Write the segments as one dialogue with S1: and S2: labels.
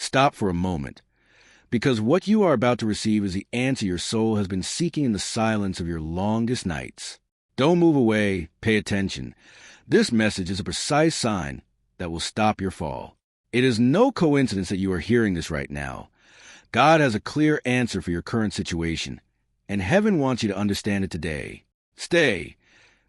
S1: Stop for a moment, because what you are about to receive is the answer your soul has been seeking in the silence of your longest nights. Don't move away, pay attention. This message is a precise sign that will stop your fall. It is no coincidence that you are hearing this right now. God has a clear answer for your current situation, and heaven wants you to understand it today. Stay,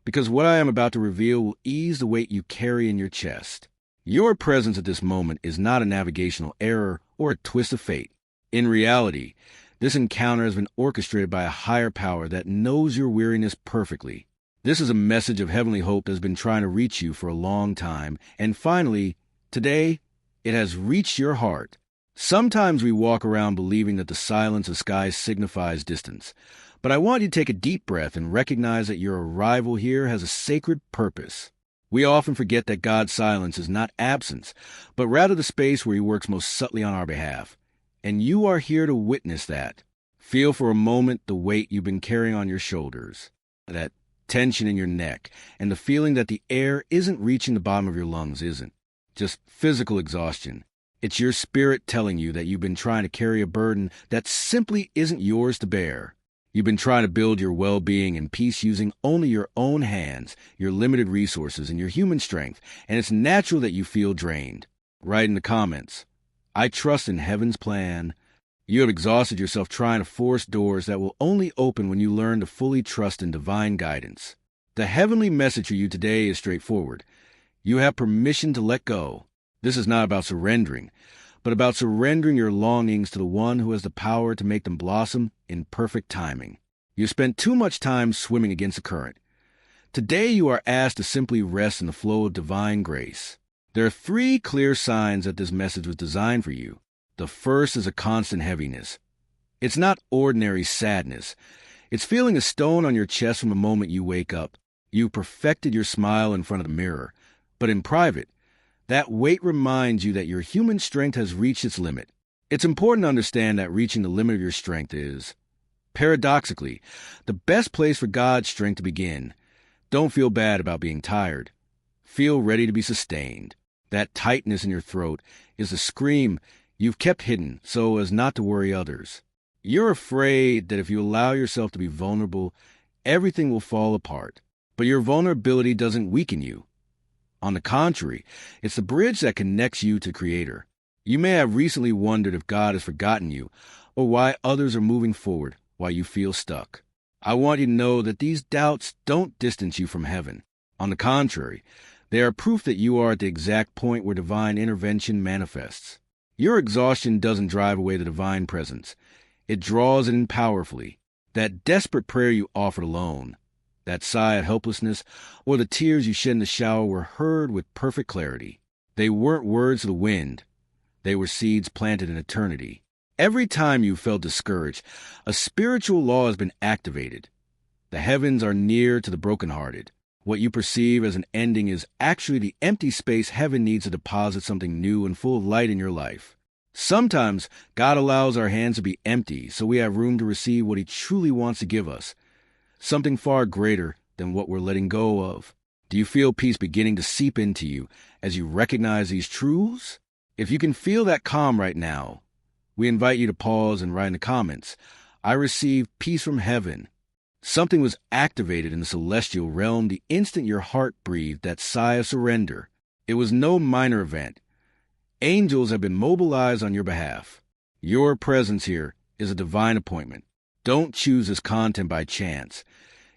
S1: because what I am about to reveal will ease the weight you carry in your chest. Your presence at this moment is not a navigational error or a twist of fate. In reality, this encounter has been orchestrated by a higher power that knows your weariness perfectly. This is a message of heavenly hope that has been trying to reach you for a long time, and finally, today, it has reached your heart. Sometimes we walk around believing that the silence of skies signifies distance, but I want you to take a deep breath and recognize that your arrival here has a sacred purpose. We often forget that God's silence is not absence, but rather the space where He works most subtly on our behalf. And you are here to witness that. Feel for a moment the weight you've been carrying on your shoulders, that tension in your neck, and the feeling that the air isn't reaching the bottom of your lungs isn't just physical exhaustion. It's your spirit telling you that you've been trying to carry a burden that simply isn't yours to bear. You've been trying to build your well-being and peace using only your own hands, your limited resources, and your human strength, and it's natural that you feel drained. Write in the comments, "I trust in heaven's plan." You have exhausted yourself trying to force doors that will only open when you learn to fully trust in divine guidance. The heavenly message for you today is straightforward. You have permission to let go. This is not about surrendering, but about surrendering your longings to the one who has the power to make them blossom in perfect timing. You spent too much time swimming against the current. Today you are asked to simply rest in the flow of divine grace. There are 3 clear signs that this message was designed for you. The first is a constant heaviness. It's not ordinary sadness. It's feeling a stone on your chest from the moment you wake up. You perfected your smile in front of the mirror, but in private, that weight reminds you that your human strength has reached its limit. It's important to understand that reaching the limit of your strength is, paradoxically, the best place for God's strength to begin. Don't feel bad about being tired. Feel ready to be sustained. That tightness in your throat is the scream you've kept hidden so as not to worry others. You're afraid that if you allow yourself to be vulnerable, everything will fall apart. But your vulnerability doesn't weaken you. On the contrary, it's the bridge that connects you to Creator. You may have recently wondered if God has forgotten you, or why others are moving forward while you feel stuck. I want you to know that these doubts don't distance you from heaven. On the contrary, they are proof that you are at the exact point where divine intervention manifests. Your exhaustion doesn't drive away the divine presence. It draws it in powerfully. That desperate prayer you offered alone, that sigh of helplessness, or the tears you shed in the shower were heard with perfect clarity. They weren't words of the wind. They were seeds planted in eternity. Every time you felt discouraged, a spiritual law has been activated. The heavens are near to the brokenhearted. What you perceive as an ending is actually the empty space heaven needs to deposit something new and full of light in your life. Sometimes God allows our hands to be empty so we have room to receive what He truly wants to give us. Something far greater than what we're letting go of. Do you feel peace beginning to seep into you as you recognize these truths? If you can feel that calm right now, we invite you to pause and write in the comments, "I received peace from heaven." Something was activated in the celestial realm the instant your heart breathed that sigh of surrender. It was no minor event. Angels have been mobilized on your behalf. Your presence here is a divine appointment. Don't choose this content by chance.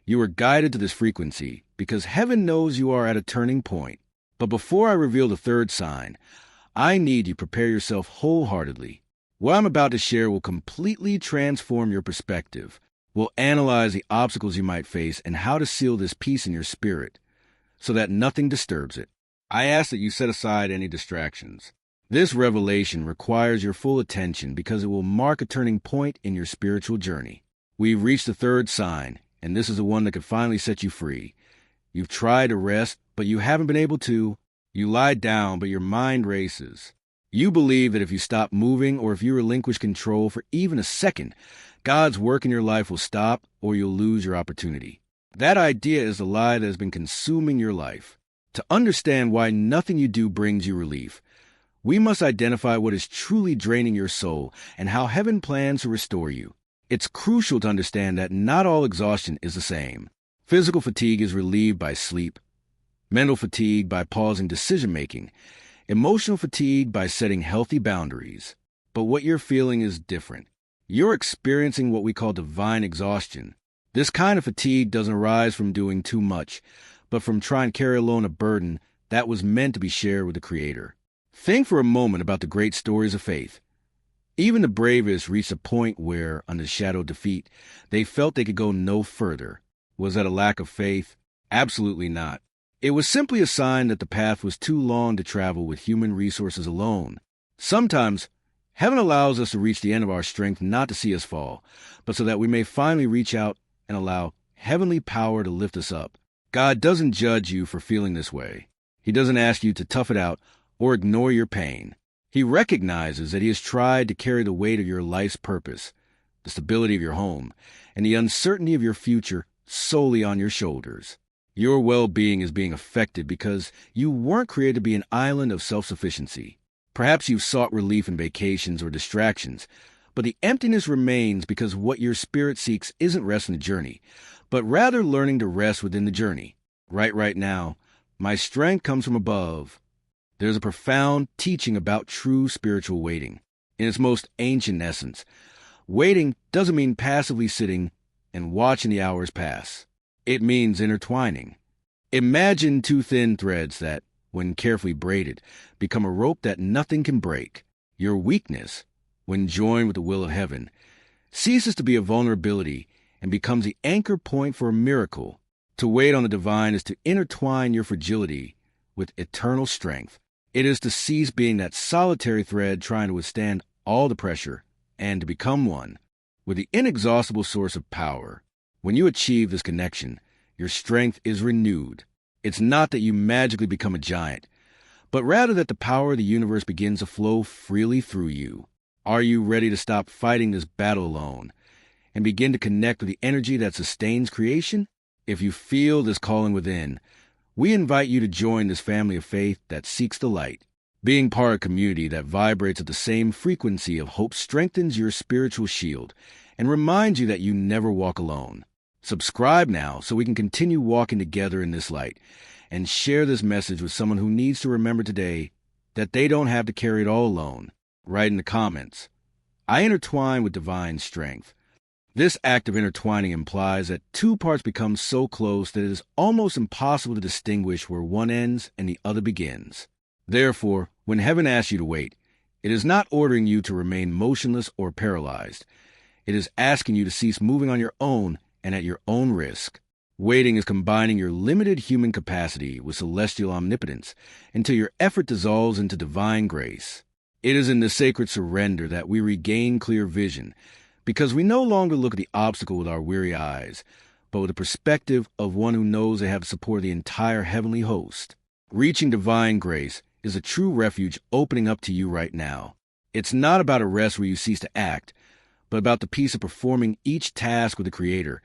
S1: You are guided to this frequency because heaven knows you are at a turning point. But before I reveal the 3rd sign, I need you to prepare yourself wholeheartedly. What I'm about to share will completely transform your perspective. We'll analyze the obstacles you might face and how to seal this peace in your spirit so that nothing disturbs it. I ask that you set aside any distractions. This revelation requires your full attention because it will mark a turning point in your spiritual journey. We've reached the 3rd sign, and this is the one that could finally set you free. You've tried to rest, but you haven't been able to. You lie down, but your mind races. You believe that if you stop moving or if you relinquish control for even a second, God's work in your life will stop or you'll lose your opportunity. That idea is the lie that has been consuming your life. To understand why nothing you do brings you relief, We must identify what is truly draining your soul and how heaven plans to restore you. It's crucial to understand that not all exhaustion is the same. Physical fatigue is relieved by sleep, mental fatigue by pausing decision-making, emotional fatigue by setting healthy boundaries. But what you're feeling is different. You're experiencing what we call divine exhaustion. This kind of fatigue doesn't arise from doing too much, but from trying to carry alone a burden that was meant to be shared with the Creator. Think for a moment about the great stories of faith. Even the bravest reached a point where, under the shadow of defeat, they felt they could go no further. Was that a lack of faith? Absolutely not. It was simply a sign that the path was too long to travel with human resources alone. Sometimes, heaven allows us to reach the end of our strength not to see us fall, but so that we may finally reach out and allow heavenly power to lift us up. God doesn't judge you for feeling this way. He doesn't ask you to tough it out or ignore your pain. He recognizes that He has tried to carry the weight of your life's purpose, the stability of your home, and the uncertainty of your future solely on your shoulders. Your well-being is being affected because you weren't created to be an island of self-sufficiency. Perhaps you've sought relief in vacations or distractions, but the emptiness remains because what your spirit seeks isn't rest in the journey, but rather learning to rest within the journey. Right now, my strength comes from above. There's a profound teaching about true spiritual waiting. In its most ancient essence, waiting doesn't mean passively sitting and watching the hours pass. It means intertwining. Imagine two thin threads that, when carefully braided, become a rope that nothing can break. Your weakness, when joined with the will of heaven, ceases to be a vulnerability and becomes the anchor point for a miracle. To wait on the divine is to intertwine your fragility with eternal strength. It is to cease being that solitary thread trying to withstand all the pressure and to become one with the inexhaustible source of power. When you achieve this connection, your strength is renewed. It's not that you magically become a giant, but rather that the power of the universe begins to flow freely through you. Are you ready to stop fighting this battle alone and begin to connect with the energy that sustains creation? If you feel this calling within, we invite you to join this family of faith that seeks the light. Being part of a community that vibrates at the same frequency of hope strengthens your spiritual shield and reminds you that you never walk alone. Subscribe now so we can continue walking together in this light and share this message with someone who needs to remember today that they don't have to carry it all alone. Write in the comments, I intertwine with divine strength. This act of intertwining implies that two parts become so close that it is almost impossible to distinguish where one ends and the other begins. Therefore, when heaven asks you to wait, it is not ordering you to remain motionless or paralyzed. It is asking you to cease moving on your own and at your own risk. Waiting is combining your limited human capacity with celestial omnipotence until your effort dissolves into divine grace. It is in the sacred surrender that we regain clear vision, because we no longer look at the obstacle with our weary eyes, but with the perspective of one who knows they have the support of the entire heavenly host. Reaching divine grace is a true refuge opening up to you right now. It's not about a rest where you cease to act, but about the peace of performing each task with the Creator,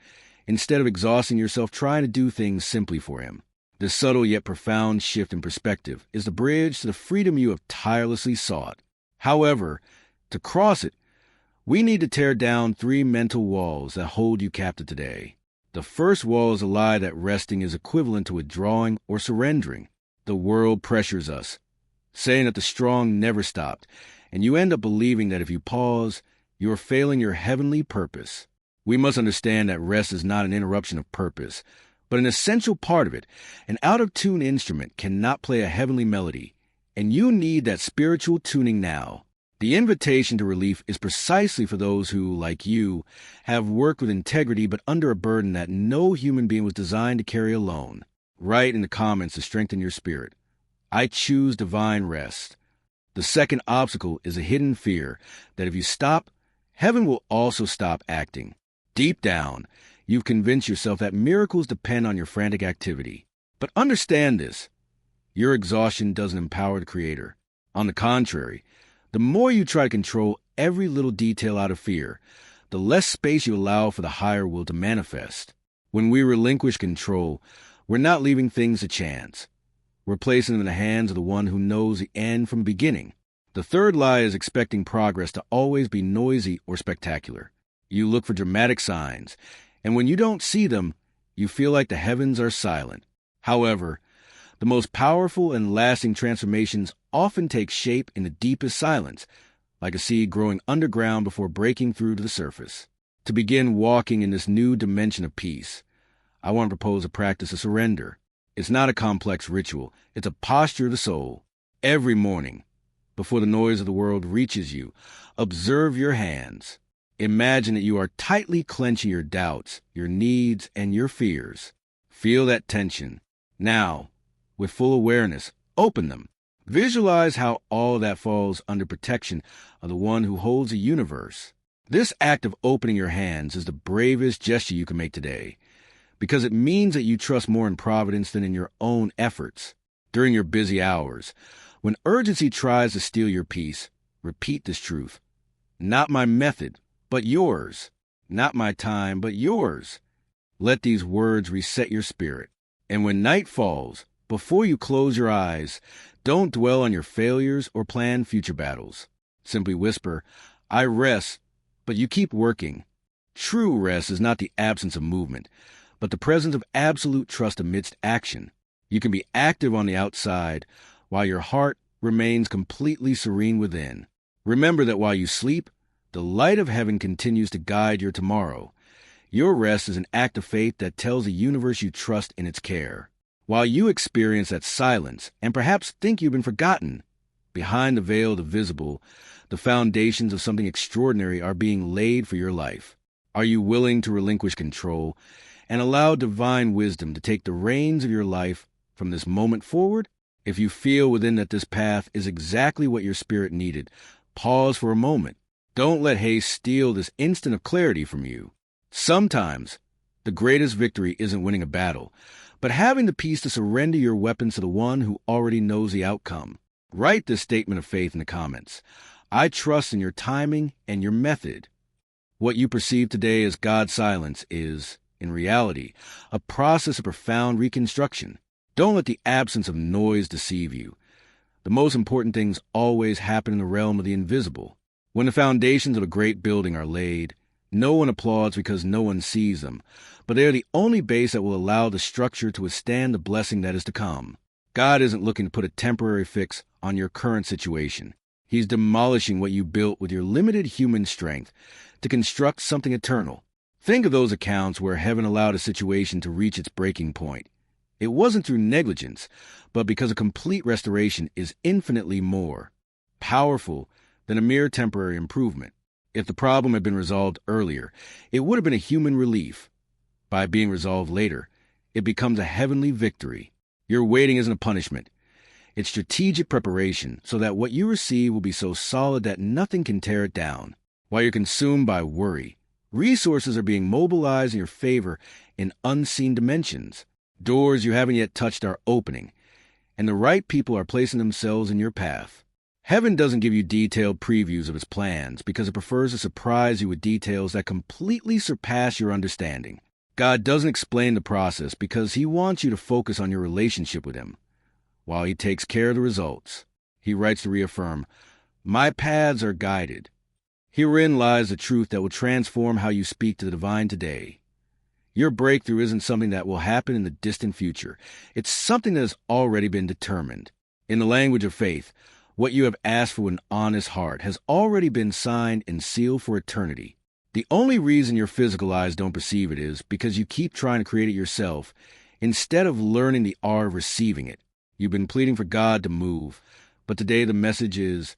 S1: instead of exhausting yourself trying to do things simply for Him. This subtle yet profound shift in perspective is the bridge to the freedom you have tirelessly sought. However, to cross it, we need to tear down 3 mental walls that hold you captive today. The first wall is a lie that resting is equivalent to withdrawing or surrendering. The world pressures us, saying that the strong never stopped, and you end up believing that if you pause, you are failing your heavenly purpose. We must understand that rest is not an interruption of purpose, but an essential part of it. An out-of-tune instrument cannot play a heavenly melody, and you need that spiritual tuning now. The invitation to relief is precisely for those who, like you, have worked with integrity but under a burden that no human being was designed to carry alone. Write in the comments to strengthen your spirit. I choose divine rest. The second obstacle is a hidden fear that if you stop, heaven will also stop acting. Deep down, you've convinced yourself that miracles depend on your frantic activity. But understand this. Your exhaustion doesn't empower the Creator. On the contrary, the more you try to control every little detail out of fear, the less space you allow for the higher will to manifest. When we relinquish control, we're not leaving things to chance. We're placing them in the hands of the one who knows the end from the beginning. The third lie is expecting progress to always be noisy or spectacular. You look for dramatic signs, and when you don't see them, you feel like the heavens are silent. However, the most powerful and lasting transformations often take shape in the deepest silence, like a seed growing underground before breaking through to the surface. To begin walking in this new dimension of peace, I want to propose a practice of surrender. It's not a complex ritual. It's a posture of the soul. Every morning, before the noise of the world reaches you, observe your hands. Imagine that you are tightly clenching your doubts, your needs, and your fears. Feel that tension. Now, with full awareness, open them. Visualize how all that falls under protection of the one who holds the universe. This act of opening your hands is the bravest gesture you can make today, because it means that you trust more in providence than in your own efforts. During your busy hours, when urgency tries to steal your peace, repeat this truth. Not my method, but yours. Not my time, but yours. Let these words reset your spirit. And when night falls, before you close your eyes, don't dwell on your failures or plan future battles. Simply whisper, I rest, but you keep working. True rest is not the absence of movement, but the presence of absolute trust amidst action. You can be active on the outside, while your heart remains completely serene within. Remember that while you sleep, the light of heaven continues to guide your tomorrow. Your rest is an act of faith that tells the universe you trust in its care. While you experience that silence and perhaps think you've been forgotten, behind the veil of the visible, the foundations of something extraordinary are being laid for your life. Are you willing to relinquish control and allow divine wisdom to take the reins of your life from this moment forward? If you feel within that this path is exactly what your spirit needed, pause for a moment. Don't let haste steal this instant of clarity from you. Sometimes, the greatest victory isn't winning a battle, but having the peace to surrender your weapons to the one who already knows the outcome. Write this statement of faith in the comments. I trust in your timing and your method. What you perceive today as God's silence is, in reality, a process of profound reconstruction. Don't let the absence of noise deceive you. The most important things always happen in the realm of the invisible. When the foundations of a great building are laid, no one applauds because no one sees them, but they are the only base that will allow the structure to withstand the blessing that is to come. God isn't looking to put a temporary fix on your current situation. He's demolishing what you built with your limited human strength to construct something eternal. Think of those accounts where heaven allowed a situation to reach its breaking point. It wasn't through negligence, but because a complete restoration is infinitely more powerful than a mere temporary improvement. If the problem had been resolved earlier, it would have been a human relief. By being resolved later, it becomes a heavenly victory. Your waiting isn't a punishment. It's strategic preparation so that what you receive will be so solid that nothing can tear it down. While you're consumed by worry, resources are being mobilized in your favor in unseen dimensions. Doors you haven't yet touched are opening, and the right people are placing themselves in your path. Heaven doesn't give you detailed previews of its plans because it prefers to surprise you with details that completely surpass your understanding. God doesn't explain the process because he wants you to focus on your relationship with him, while he takes care of the results. He writes to reaffirm, my paths are guided. Herein lies the truth that will transform how you speak to the divine today. Your breakthrough isn't something that will happen in the distant future. It's something that has already been determined. In the language of faith, what you have asked for with an honest heart has already been signed and sealed for eternity. The only reason your physical eyes don't perceive it is because you keep trying to create it yourself instead of learning the art of receiving it. You've been pleading for God to move, but today the message is,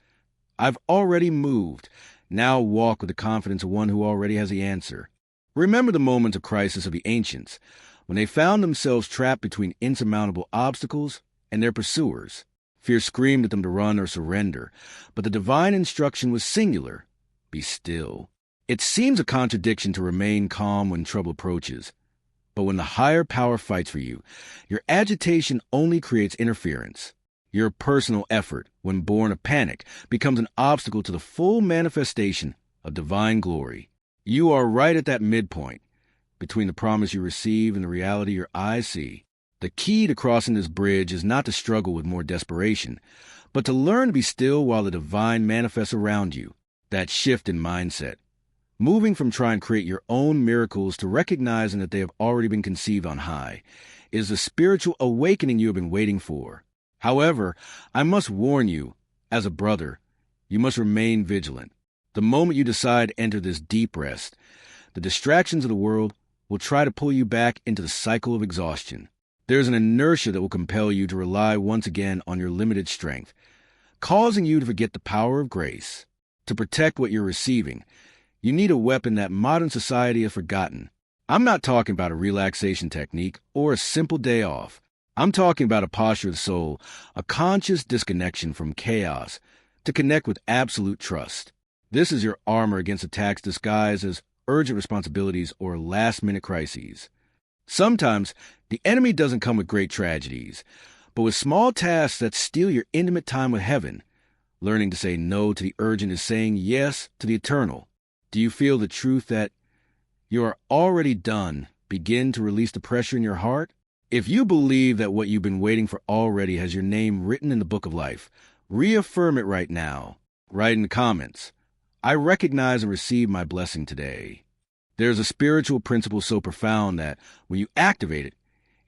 S1: I've already moved. Now walk with the confidence of one who already has the answer. Remember the moments of crisis of the ancients, when they found themselves trapped between insurmountable obstacles and their pursuers. Fear screamed at them to run or surrender, but the divine instruction was singular. Be still. It seems a contradiction to remain calm when trouble approaches, but when the higher power fights for you, your agitation only creates interference. Your personal effort, when born of panic, becomes an obstacle to the full manifestation of divine glory. You are right at that midpoint, between the promise you receive and the reality your eyes see. The key to crossing this bridge is not to struggle with more desperation, but to learn to be still while the divine manifests around you. That shift in mindset, moving from trying to create your own miracles to recognizing that they have already been conceived on high, is the spiritual awakening you have been waiting for. However, I must warn you, as a brother, you must remain vigilant. The moment you decide to enter this deep rest, the distractions of the world will try to pull you back into the cycle of exhaustion. There is an inertia that will compel you to rely once again on your limited strength, causing you to forget the power of grace. To protect what you're receiving, you need a weapon that modern society has forgotten. I'm not talking about a relaxation technique or a simple day off. I'm talking about a posture of the soul, a conscious disconnection from chaos to connect with absolute trust. This is your armor against attacks disguised as urgent responsibilities or last-minute crises. Sometimes the enemy doesn't come with great tragedies, but with small tasks that steal your intimate time with heaven. Learning to say no to the urgent is saying yes to the eternal. Do you feel the truth that you are already done begin to release the pressure in your heart? If you believe that what you've been waiting for already has your name written in the book of life, reaffirm it right now. Write in the comments, I recognize and receive my blessing today. There's a spiritual principle so profound that when you activate it,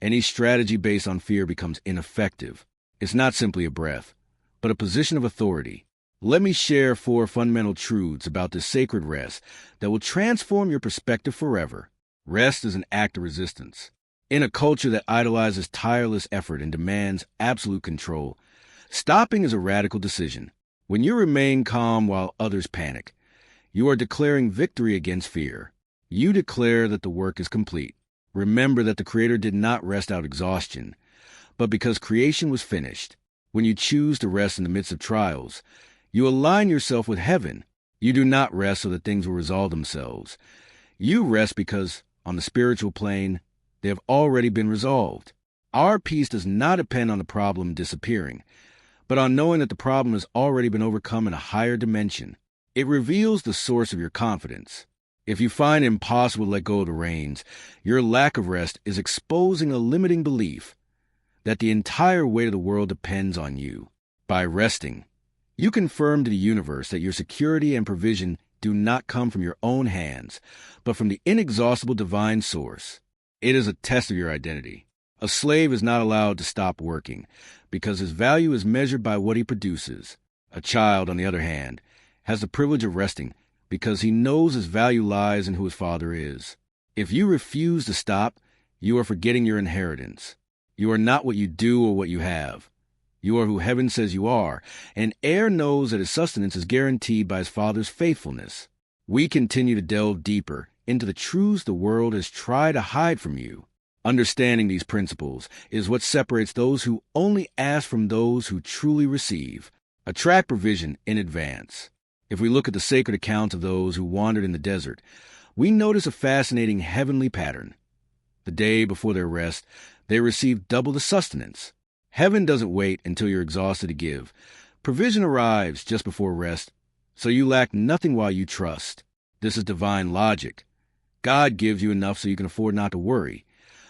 S1: any strategy based on fear becomes ineffective. It's not simply a breath, but a position of authority. Let me share 4 fundamental truths about this sacred rest that will transform your perspective forever. Rest is an act of resistance. In a culture that idolizes tireless effort and demands absolute control, stopping is a radical decision. When you remain calm while others panic, you are declaring victory against fear. You declare that the work is complete. Remember that the Creator did not rest out exhaustion, but because creation was finished. When you choose to rest in the midst of trials, you align yourself with heaven. You do not rest so that things will resolve themselves. You rest because, on the spiritual plane, they have already been resolved. Our peace does not depend on the problem disappearing, but on knowing that the problem has already been overcome in a higher dimension. It reveals the source of your confidence. If you find it impossible to let go of the reins, your lack of rest is exposing a limiting belief that the entire weight of the world depends on you. By resting, you confirm to the universe that your security and provision do not come from your own hands, but from the inexhaustible divine source. It is a test of your identity. A slave is not allowed to stop working because his value is measured by what he produces. A child, on the other hand, has the privilege of resting because he knows his value lies in who his father is. If you refuse to stop, you are forgetting your inheritance. You are not what you do or what you have. You are who heaven says you are, and heir knows that his sustenance is guaranteed by his father's faithfulness. We continue to delve deeper into the truths the world has tried to hide from you. Understanding these principles is what separates those who only ask from those who truly receive. Attract provision in advance. If we look at the sacred accounts of those who wandered in the desert, we notice a fascinating heavenly pattern. The day before their rest, they received double the sustenance. Heaven doesn't wait until you're exhausted to give. Provision arrives just before rest, so you lack nothing while you trust. This is divine logic. God gives you enough so you can afford not to worry.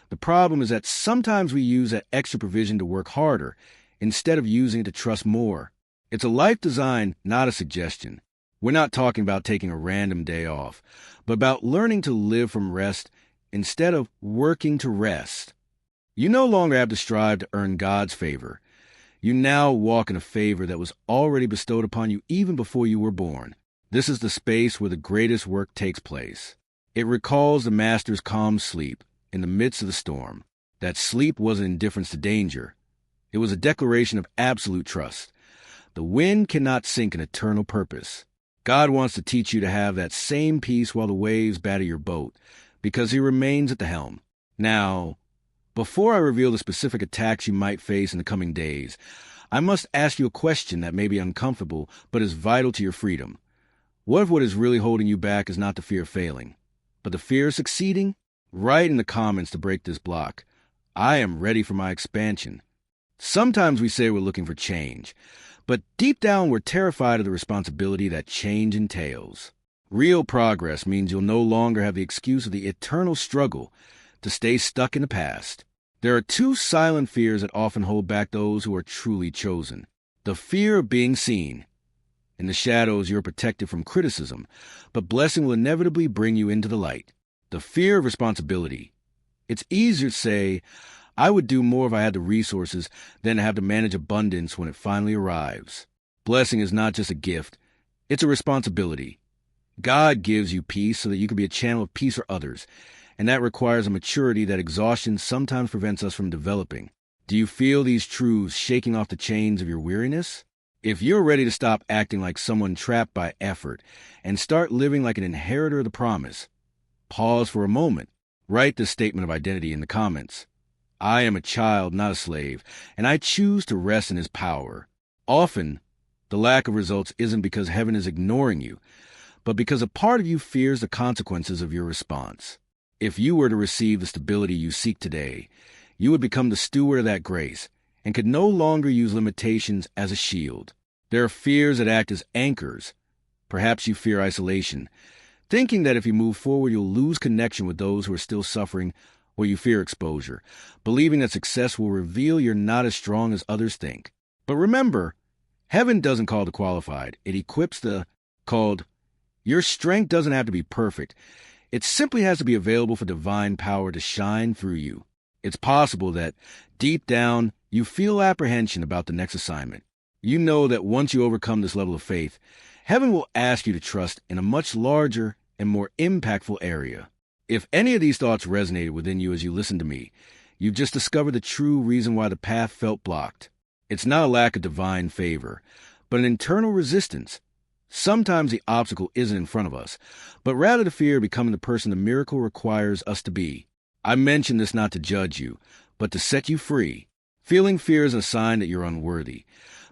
S1: The problem is that sometimes we use that extra provision to work harder instead of using it to trust more. It's a life design, not a suggestion. We're not talking about taking a random day off, but about learning to live from rest instead of working to rest. You no longer have to strive to earn God's favor. You now walk in a favor that was already bestowed upon you even before you were born. This is the space where the greatest work takes place. It recalls the Master's calm sleep in the midst of the storm. That sleep wasn't indifference to danger. It was a declaration of absolute trust. The wind cannot sink an eternal purpose. God wants to teach you to have that same peace while the waves batter your boat, because He remains at the helm. Now, before I reveal the specific attacks you might face in the coming days, I must ask you a question that may be uncomfortable, but is vital to your freedom. What if what is really holding you back is not the fear of failing, but the fear of succeeding? Write in the comments to break this block. I am ready for my expansion. Sometimes we say we're looking for change, but deep down we're terrified of the responsibility that change entails. Real progress means you'll no longer have the excuse of the eternal struggle to stay stuck in the past. There are 2 silent fears that often hold back those who are truly chosen. The fear of being seen. In the shadows, you're protected from criticism, but blessing will inevitably bring you into the light. The fear of responsibility. It's easier to say, I would do more if I had the resources than to have to manage abundance when it finally arrives. Blessing is not just a gift, it's a responsibility. God gives you peace so that you can be a channel of peace for others, and that requires a maturity that exhaustion sometimes prevents us from developing. Do you feel these truths shaking off the chains of your weariness? If you're ready to stop acting like someone trapped by effort and start living like an inheritor of the promise, pause for a moment. Write this statement of identity in the comments. I am a child, not a slave, and I choose to rest in His power. Often, the lack of results isn't because heaven is ignoring you, but because a part of you fears the consequences of your response. If you were to receive the stability you seek today, you would become the steward of that grace and could no longer use limitations as a shield. There are fears that act as anchors. Perhaps you fear isolation, thinking that if you move forward, you'll lose connection with those who are still suffering, or you fear exposure, believing that success will reveal you're not as strong as others think. But remember, heaven doesn't call the qualified. It equips the called. Your strength doesn't have to be perfect. It simply has to be available for divine power to shine through you. It's possible that, deep down, you feel apprehension about the next assignment. You know that once you overcome this level of faith, heaven will ask you to trust in a much larger and more impactful area. If any of these thoughts resonated within you as you listened to me, you've just discovered the true reason why the path felt blocked. It's not a lack of divine favor, but an internal resistance. Sometimes the obstacle isn't in front of us, but rather the fear of becoming the person the miracle requires us to be. I mention this not to judge you, but to set you free. Feeling fear is a sign that you're unworthy,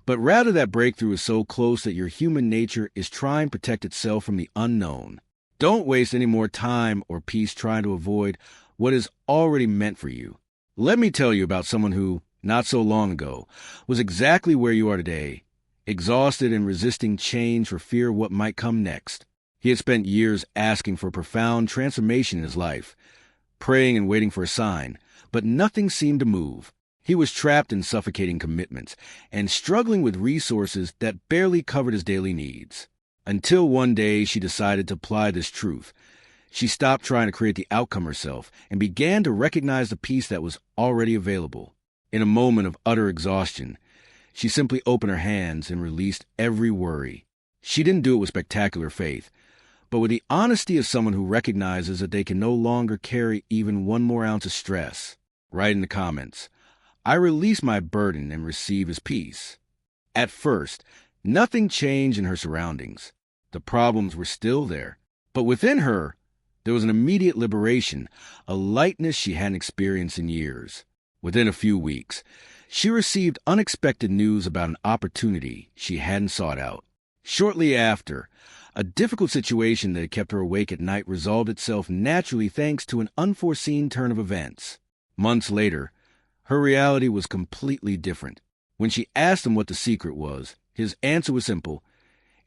S1: but rather that breakthrough is so close that your human nature is trying to protect itself from the unknown. Don't waste any more time or peace trying to avoid what is already meant for you. Let me tell you about someone who, not so long ago, was exactly where you are today, exhausted and resisting change for fear of what might come next. He had spent years asking for a profound transformation in his life, praying and waiting for a sign, but nothing seemed to move. He was trapped in suffocating commitments and struggling with resources that barely covered his daily needs. Until one day she decided to apply this truth. She stopped trying to create the outcome herself and began to recognize the peace that was already available. In a moment of utter exhaustion, she simply opened her hands and released every worry. She didn't do it with spectacular faith, but with the honesty of someone who recognizes that they can no longer carry even one more ounce of stress. Write in the comments, I release my burden and receive His peace. At first, nothing changed in her surroundings. The problems were still there, but within her, there was an immediate liberation, a lightness she hadn't experienced in years. Within a few weeks, she received unexpected news about an opportunity she hadn't sought out. Shortly after, a difficult situation that had kept her awake at night resolved itself naturally thanks to an unforeseen turn of events. Months later, her reality was completely different. When she asked him what the secret was, his answer was simple.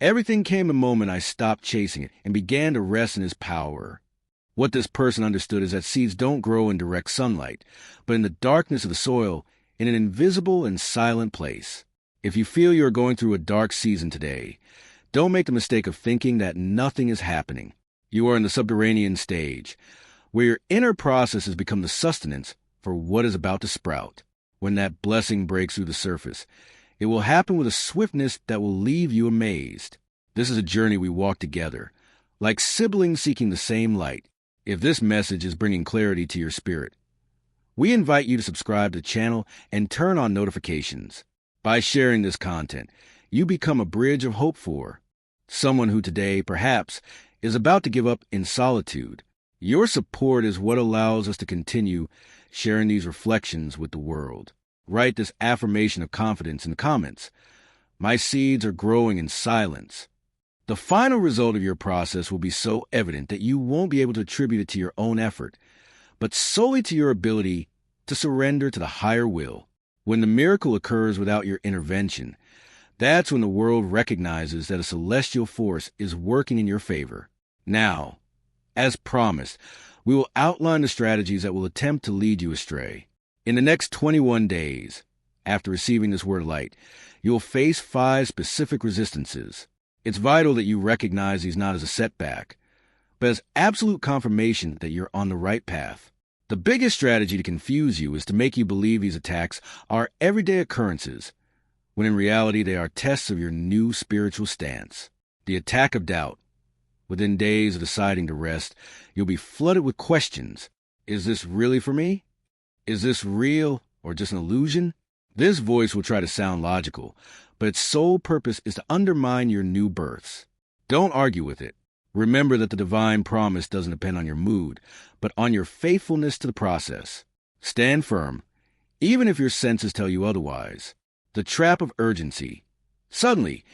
S1: Everything came a moment I stopped chasing it and began to rest in His power. What this person understood is that seeds don't grow in direct sunlight, but in the darkness of the soil, in an invisible and silent place. If you feel you are going through a dark season today, don't make the mistake of thinking that nothing is happening. You are in the subterranean stage, where your inner process has become the sustenance for what is about to sprout. When that blessing breaks through the surface, it will happen with a swiftness that will leave you amazed. This is a journey we walk together, like siblings seeking the same light. If this message is bringing clarity to your spirit, we invite you to subscribe to the channel and turn on notifications. By sharing this content, you become a bridge of hope for someone who today, perhaps, is about to give up in solitude. Your support is what allows us to continue sharing these reflections with the world. Write this affirmation of confidence in the comments. My seeds are growing in silence. The final result of your process will be so evident that you won't be able to attribute it to your own effort, but solely to your ability to surrender to the higher will. When the miracle occurs without your intervention, that's when the world recognizes that a celestial force is working in your favor. Now, as promised, we will outline the strategies that will attempt to lead you astray. In the next 21 days, after receiving this word of light, you'll face 5 specific resistances. It's vital that you recognize these not as a setback, but as absolute confirmation that you're on the right path. The biggest strategy to confuse you is to make you believe these attacks are everyday occurrences, when in reality they are tests of your new spiritual stance. The attack of doubt. Within days of deciding to rest, you'll be flooded with questions. Is this really for me? Is this real or just an illusion? This voice will try to sound logical, but its sole purpose is to undermine your new births. Don't argue with it. Remember that the divine promise doesn't depend on your mood, but on your faithfulness to the process. Stand firm, even if your senses tell you otherwise. The trap of urgency. Suddenly,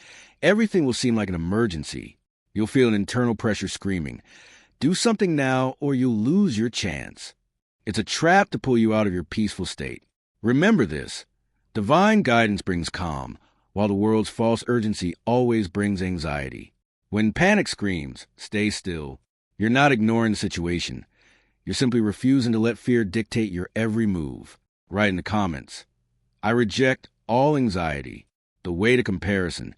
S1: everything will seem like an emergency. You'll feel an internal pressure screaming, "Do something now or you'll lose your chance." It's a trap to pull you out of your peaceful state. Remember this. Divine guidance brings calm, while the world's false urgency always brings anxiety. When panic screams, stay still. You're not ignoring the situation. You're simply refusing to let fear dictate your every move. Write in the comments, "I reject all anxiety." The way to comparison.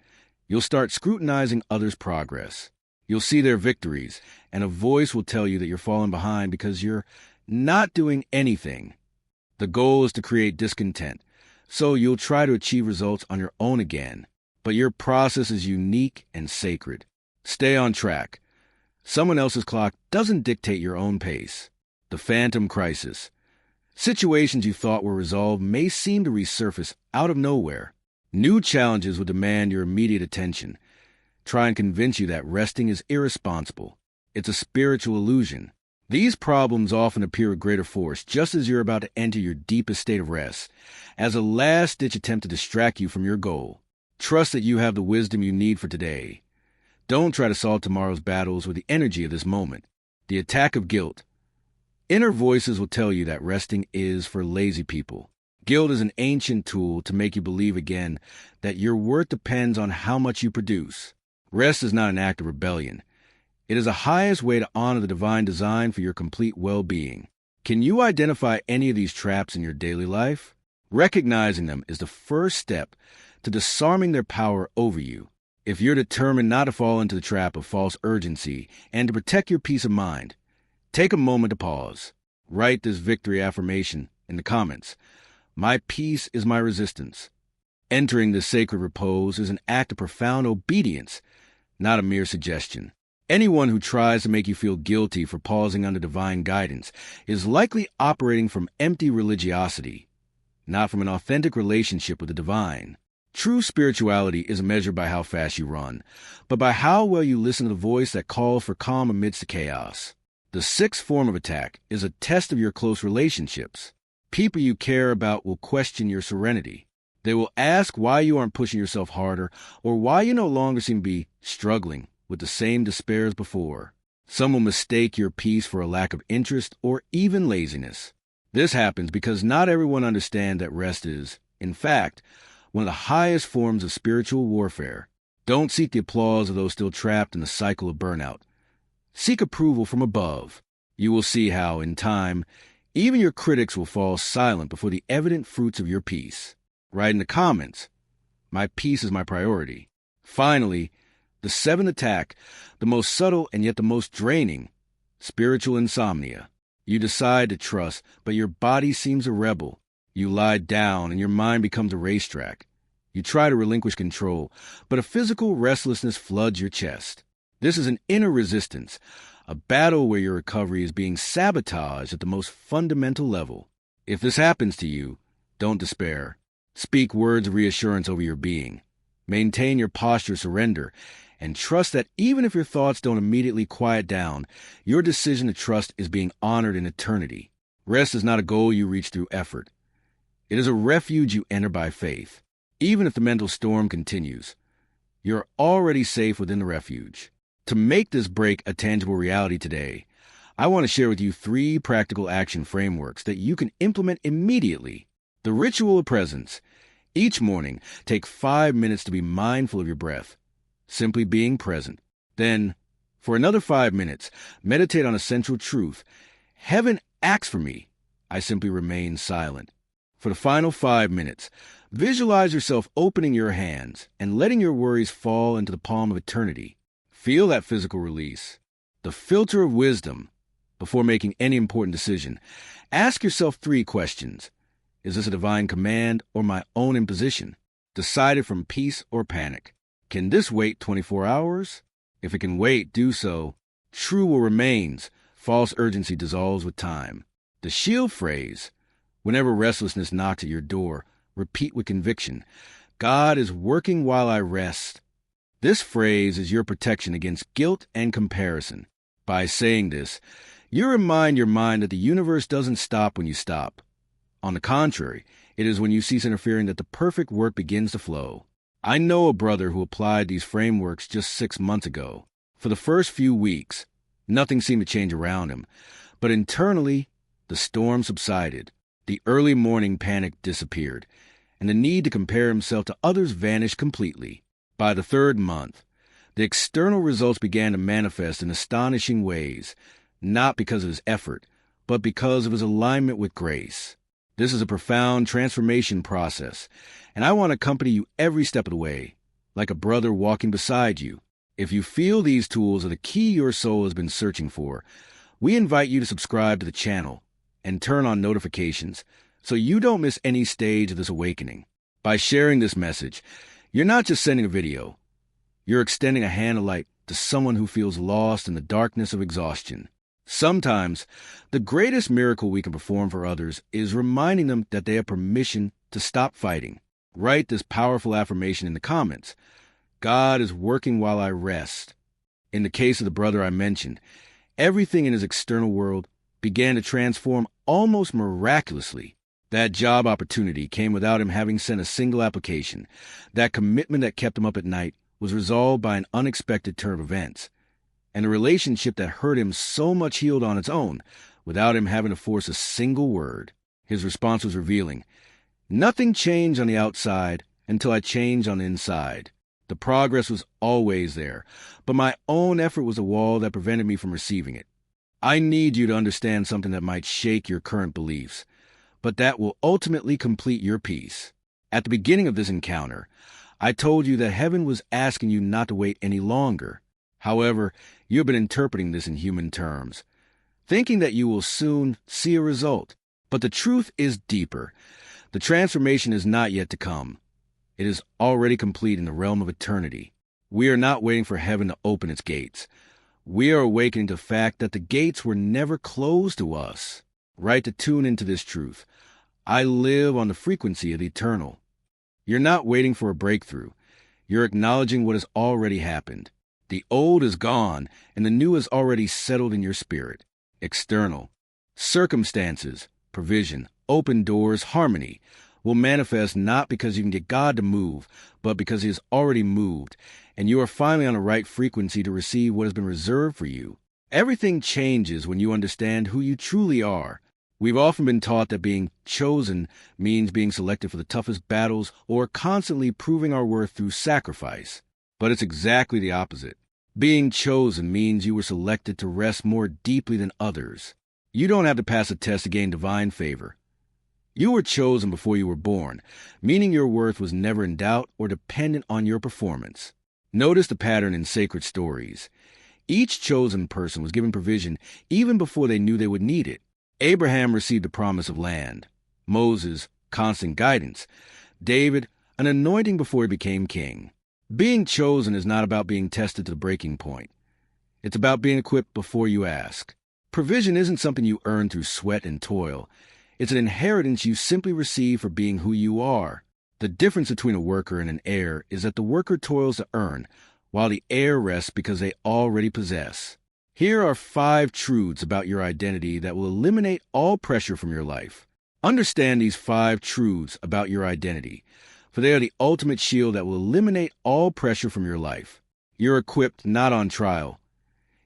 S1: You'll start scrutinizing others' progress. You'll see their victories, and a voice will tell you that you're falling behind because you're not doing anything. The goal is to create discontent, so you'll try to achieve results on your own again. But your process is unique and sacred. Stay on track. Someone else's clock doesn't dictate your own pace. The phantom crisis. Situations you thought were resolved may seem to resurface out of nowhere. New challenges will demand your immediate attention. Try and convince you that resting is irresponsible. It's a spiritual illusion. These problems often appear with greater force just as you're about to enter your deepest state of rest, as a last-ditch attempt to distract you from your goal. Trust that you have the wisdom you need for today. Don't try to solve tomorrow's battles with the energy of this moment. The attack of guilt. Inner voices will tell you that resting is for lazy people. Guilt is an ancient tool to make you believe again that your worth depends on how much you produce. Rest is not an act of rebellion. It is the highest way to honor the divine design for your complete well-being. Can you identify any of these traps in your daily life? Recognizing them is the first step to disarming their power over you. If you're determined not to fall into the trap of false urgency and to protect your peace of mind, take a moment to pause. Write this victory affirmation in the comments. My peace is my resistance. Entering this sacred repose is an act of profound obedience, not a mere suggestion. Anyone who tries to make you feel guilty for pausing under divine guidance is likely operating from empty religiosity, not from an authentic relationship with the divine. True spirituality isn't measured by how fast you run, but by how well you listen to the voice that calls for calm amidst the chaos. The sixth form of attack is a test of your close relationships. People you care about will question your serenity. They will ask why you aren't pushing yourself harder or why you no longer seem to be struggling with the same despair as before. Some will mistake your peace for a lack of interest or even laziness. This happens because not everyone understands that rest is, in fact, one of the highest forms of spiritual warfare. Don't seek the applause of those still trapped in the cycle of burnout. Seek approval from above. You will see how, in time, even your critics will fall silent before the evident fruits of your peace. Write in the comments, "My peace is my priority." Finally, the seventh attack, the most subtle and yet the most draining, spiritual insomnia. You decide to trust, but your body seems a rebel. You lie down and your mind becomes a racetrack. You try to relinquish control, but a physical restlessness floods your chest. This is an inner resistance, a battle where your recovery is being sabotaged at the most fundamental level. If this happens to you, don't despair. Speak words of reassurance over your being. Maintain your posture of surrender, and trust that even if your thoughts don't immediately quiet down, your decision to trust is being honored in eternity. Rest is not a goal you reach through effort. It is a refuge you enter by faith. Even if the mental storm continues, you're already safe within the refuge. To make this break a tangible reality today, I want to share with you 3 practical action frameworks that you can implement immediately. The ritual of presence. Each morning, take 5 minutes to be mindful of your breath, simply being present. Then, for another 5 minutes, meditate on a central truth. Heaven acts for me. I simply remain silent. For the final 5 minutes, Visualize yourself opening your hands and letting your worries fall into the palm of eternity. Feel that physical release, the filter of wisdom. Before making any important decision, ask yourself 3 questions. Is this a divine command or my own imposition? Decided from peace or panic. Can this wait 24 hours? If it can wait, do so. True will remains. False urgency dissolves with time. The shield phrase, whenever restlessness knocks at your door, repeat with conviction, God is working while I rest. This phrase is your protection against guilt and comparison. By saying this, you remind your mind that the universe doesn't stop when you stop. On the contrary, it is when you cease interfering that the perfect work begins to flow. I know a brother who applied these frameworks just 6 months ago. For the first few weeks, nothing seemed to change around him, but internally, the storm subsided. The early morning panic disappeared, and the need to compare himself to others vanished completely. By the 3rd month, the external results began to manifest in astonishing ways, not because of his effort, but because of his alignment with grace. This is a profound transformation process, and I want to accompany you every step of the way, like a brother walking beside you. If you feel these tools are the key your soul has been searching for, we invite you to subscribe to the channel and turn on notifications so you don't miss any stage of this awakening. By sharing this message, you're not just sending a video, you're extending a hand of light to someone who feels lost in the darkness of exhaustion. Sometimes, the greatest miracle we can perform for others is reminding them that they have permission to stop fighting. Write this powerful affirmation in the comments. God is working while I rest. In the case of the brother I mentioned, everything in his external world began to transform almost miraculously. That job opportunity came without him having sent a single application. That commitment that kept him up at night was resolved by an unexpected turn of events. And the relationship that hurt him so much healed on its own, without him having to force a single word. His response was revealing. Nothing changed on the outside until I changed on the inside. The progress was always there, but my own effort was a wall that prevented me from receiving it. I need you to understand something that might shake your current beliefs, but that will ultimately complete your peace. At the beginning of this encounter, I told you that heaven was asking you not to wait any longer. However, you have been interpreting this in human terms, thinking that you will soon see a result. But the truth is deeper. The transformation is not yet to come. It is already complete in the realm of eternity. We are not waiting for heaven to open its gates. We are awakening to the fact that the gates were never closed to us. Right to tune into this truth. I live on the frequency of the eternal. You're not waiting for a breakthrough. You're acknowledging what has already happened. The old is gone, and the new is already settled in your spirit. External. Circumstances, provision, open doors, harmony will manifest not because you can get God to move, but because He has already moved, and you are finally on the right frequency to receive what has been reserved for you. Everything changes when you understand who you truly are. We've often been taught that being chosen means being selected for the toughest battles or constantly proving our worth through sacrifice. But it's exactly the opposite. Being chosen means you were selected to rest more deeply than others. You don't have to pass a test to gain divine favor. You were chosen before you were born, meaning your worth was never in doubt or dependent on your performance. Notice the pattern in sacred stories. Each chosen person was given provision even before they knew they would need it. Abraham received the promise of land. Moses, constant guidance. David, an anointing before he became king. Being chosen is not about being tested to the breaking point. It's about being equipped before you ask. Provision isn't something you earn through sweat and toil. It's an inheritance you simply receive for being who you are. The difference between a worker and an heir is that the worker toils to earn, while the heir rests because they already possess. Here are 5 truths about your identity that will eliminate all pressure from your life. Understand these 5 truths about your identity, for they are the ultimate shield that will eliminate all pressure from your life. You're equipped, not on trial.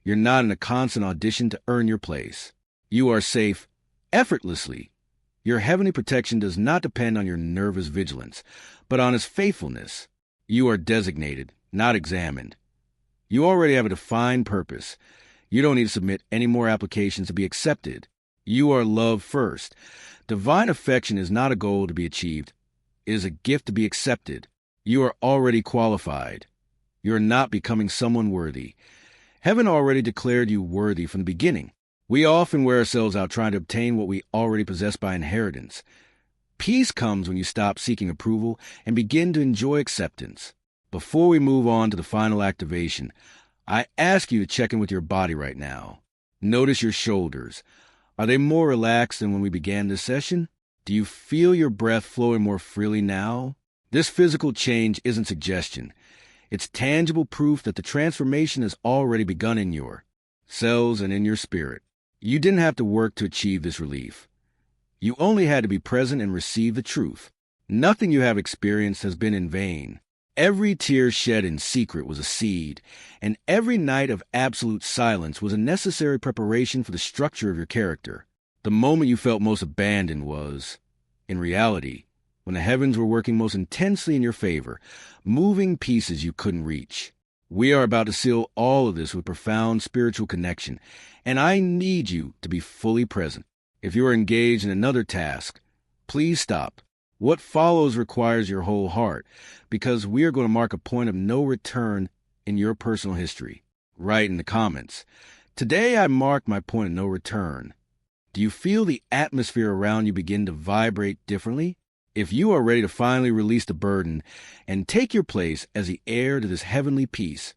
S1: You're not in a constant audition to earn your place. You are safe effortlessly. Your heavenly protection does not depend on your nervous vigilance, but on His faithfulness. You are designated, not examined. You already have a defined purpose. You don't need to submit any more applications to be accepted. You are loved first. Divine affection is not a goal to be achieved. It is a gift to be accepted. You are already qualified. You are not becoming someone worthy. Heaven already declared you worthy from the beginning. We often wear ourselves out trying to obtain what we already possess by inheritance. Peace comes when you stop seeking approval and begin to enjoy acceptance. Before we move on to the final activation, I ask you to check in with your body right now. Notice your shoulders. Are they more relaxed than when we began this session? Do you feel your breath flowing more freely now? This physical change isn't suggestion. It's tangible proof that the transformation has already begun in your cells and in your spirit. You didn't have to work to achieve this relief. You only had to be present and receive the truth. Nothing you have experienced has been in vain. Every tear shed in secret was a seed, and every night of absolute silence was a necessary preparation for the structure of your character. The moment you felt most abandoned was, in reality, when the heavens were working most intensely in your favor, moving pieces you couldn't reach. We are about to seal all of this with profound spiritual connection, and I need you to be fully present. If you are engaged in another task, please stop. What follows requires your whole heart, because we are going to mark a point of no return in your personal history. Write in the comments, "Today I mark my point of no return." Do you feel the atmosphere around you begin to vibrate differently? If you are ready to finally release the burden and take your place as the heir to this heavenly peace,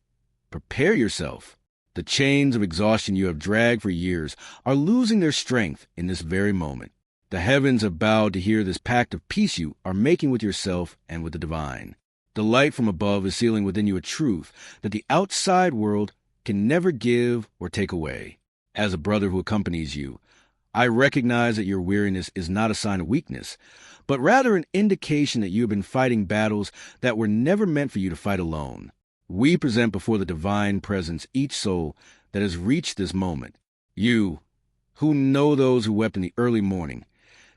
S1: prepare yourself. The chains of exhaustion you have dragged for years are losing their strength in this very moment. The heavens have bowed to hear this pact of peace you are making with yourself and with the divine. The light from above is sealing within you a truth that the outside world can never give or take away. As a brother who accompanies you, I recognize that your weariness is not a sign of weakness, but rather an indication that you have been fighting battles that were never meant for you to fight alone. We present before the divine presence each soul that has reached this moment. You, who know those who wept in the early morning,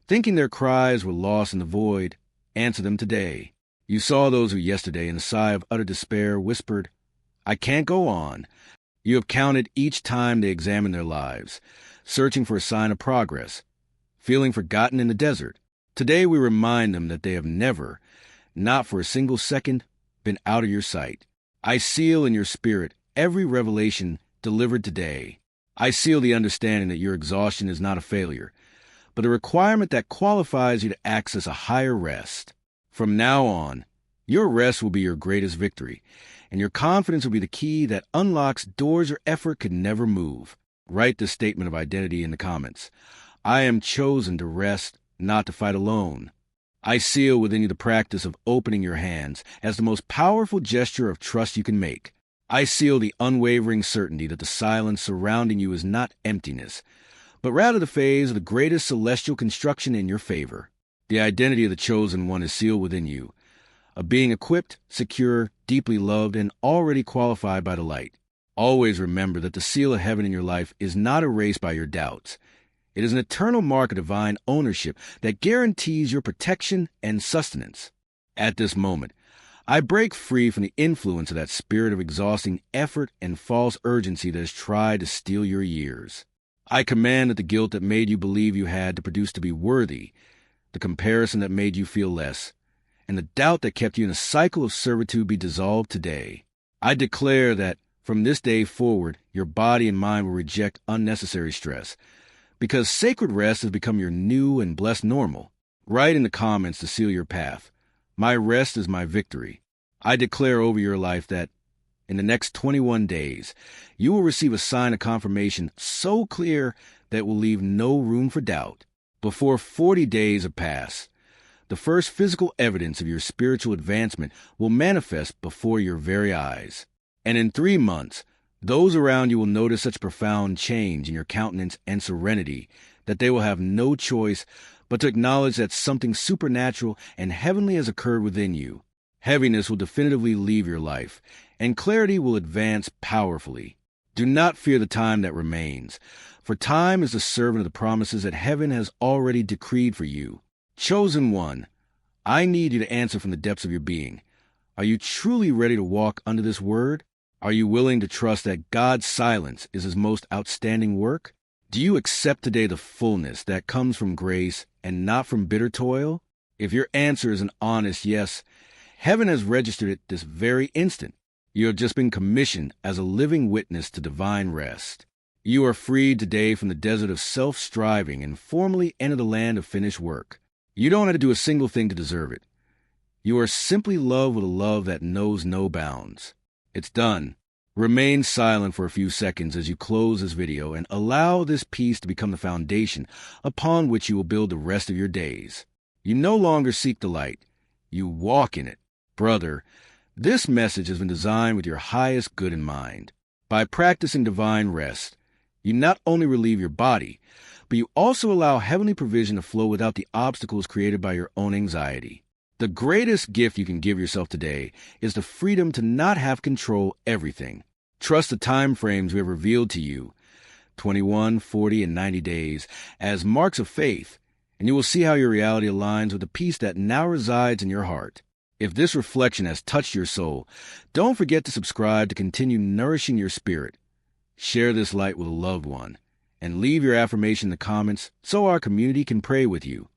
S1: thinking their cries were lost in the void, answer them today. You saw those who yesterday, in a sigh of utter despair, whispered, "I can't go on." You have counted each time they examined their lives, searching for a sign of progress, feeling forgotten in the desert. Today we remind them that they have never, not for a single second, been out of your sight. I seal in your spirit every revelation delivered today. I seal the understanding that your exhaustion is not a failure, but a requirement that qualifies you to access a higher rest. From now on, your rest will be your greatest victory, and your confidence will be the key that unlocks doors your effort could never move. Write this statement of identity in the comments. I am chosen to rest, not to fight alone. I seal within you the practice of opening your hands as the most powerful gesture of trust you can make. I seal the unwavering certainty that the silence surrounding you is not emptiness, but rather the phase of the greatest celestial construction in your favor. The identity of the chosen one is sealed within you, a being equipped, secure, deeply loved, and already qualified by the light. Always remember that the seal of heaven in your life is not erased by your doubts. It is an eternal mark of divine ownership that guarantees your protection and sustenance. At this moment, I break free from the influence of that spirit of exhausting effort and false urgency that has tried to steal your years. I command that the guilt that made you believe you had to produce to be worthy, the comparison that made you feel less, and the doubt that kept you in a cycle of servitude be dissolved today. I declare that from this day forward, your body and mind will reject unnecessary stress, because sacred rest has become your new and blessed normal. Write in the comments to seal your path. My rest is my victory. I declare over your life that in the next 21 days, you will receive a sign of confirmation so clear that it will leave no room for doubt. Before 40 days have passed, the first physical evidence of your spiritual advancement will manifest before your very eyes. And in 3 months, those around you will notice such profound change in your countenance and serenity that they will have no choice but to acknowledge that something supernatural and heavenly has occurred within you. Heaviness will definitively leave your life, and clarity will advance powerfully. Do not fear the time that remains, for time is the servant of the promises that heaven has already decreed for you. Chosen one, I need you to answer from the depths of your being. Are you truly ready to walk under this word? Are you willing to trust that God's silence is his most outstanding work? Do you accept today the fullness that comes from grace and not from bitter toil? If your answer is an honest yes, heaven has registered it this very instant. You have just been commissioned as a living witness to divine rest. You are freed today from the desert of self-striving and formally enter the land of finished work. You don't have to do a single thing to deserve it. You are simply loved with a love that knows no bounds. It's done. Remain silent for a few seconds as you close this video and allow this peace to become the foundation upon which you will build the rest of your days. You no longer seek the light. You walk in it. Brother, this message has been designed with your highest good in mind. By practicing divine rest, you not only relieve your body, but you also allow heavenly provision to flow without the obstacles created by your own anxiety. The greatest gift you can give yourself today is the freedom to not have control everything. Trust the time frames we have revealed to you, 21, 40, and 90 days, as marks of faith, and you will see how your reality aligns with the peace that now resides in your heart. If this reflection has touched your soul, don't forget to subscribe to continue nourishing your spirit. Share this light with a loved one, and leave your affirmation in the comments so our community can pray with you.